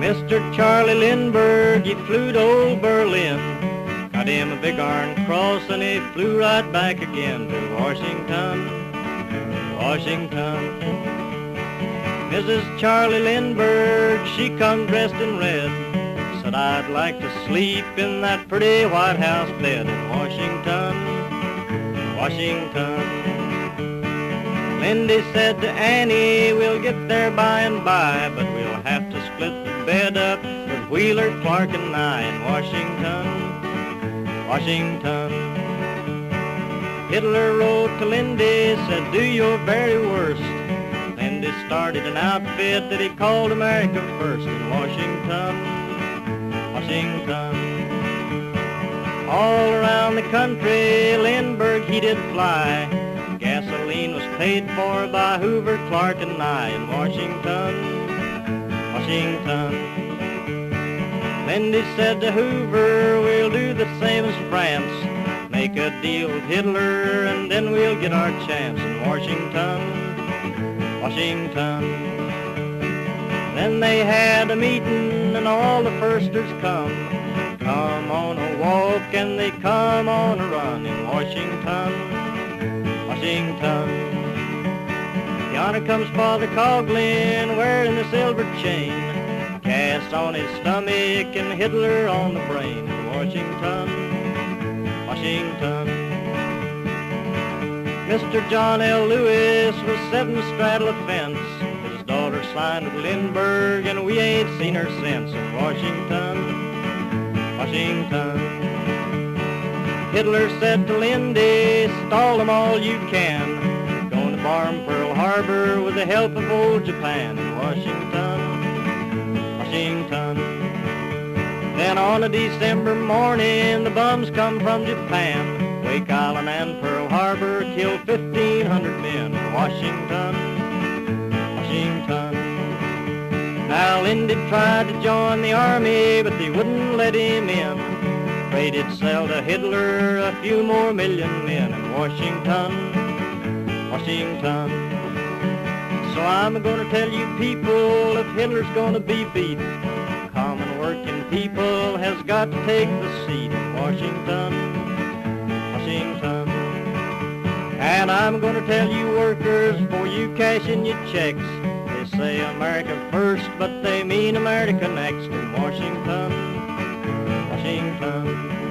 Mr. Charlie Lindbergh, he flew to old Berlin, got him a big iron cross, and he flew right back again to Washington, Washington. Mrs. Charlie Lindbergh, she come dressed in red, said I'd like to sleep in that pretty White House bed in Washington, Washington. Lindy said to Annie, we'll get there by and by, but we'll have to split the bed up with Wheeler, Clark, and I in Washington, Washington. Hitler wrote to Lindy, said do your very worst. Lindy started an outfit that he called America First in Washington, Washington. All around the country, Lindbergh he did fly. Gasoline was paid for by Hoover, Clark, and I in Washington, Washington. Lindy said to Hoover, we'll do the same as France. Make a deal with Hitler, and then we'll get our chance in Washington, Washington. Then they had a meeting, and all the firsters come on a walk, and they come on a run in Washington, Washington. Yonder comes Father Coughlin wearing the silver chain, cast on his stomach and Hitler on the brain in Washington, Washington. Mr. John L. Lewis was sitting straddle a fence. His daughter signed with Lindbergh, and we ain't seen her since in Washington, Washington. Hitler said to Lindy, stall them all you can. Going to bomb Pearl Harbor with the help of old Japan in Washington, Washington. Then on a December morning, the bums come from Japan. Wake Island and Pearl Harbor killed 1,500 men in Washington, Washington. Now Lindy tried to join the army, but they wouldn't let him in. Afraid he'd sell to Hitler a few more million men in Washington, Washington. So I'm gonna tell you people, if Hitler's gonna be beat, common working people has got to take the seat in Washington, Washington. And I'm gonna tell you workers, before you cash in your checks, they say America first, but they mean America next in Washington, Washington.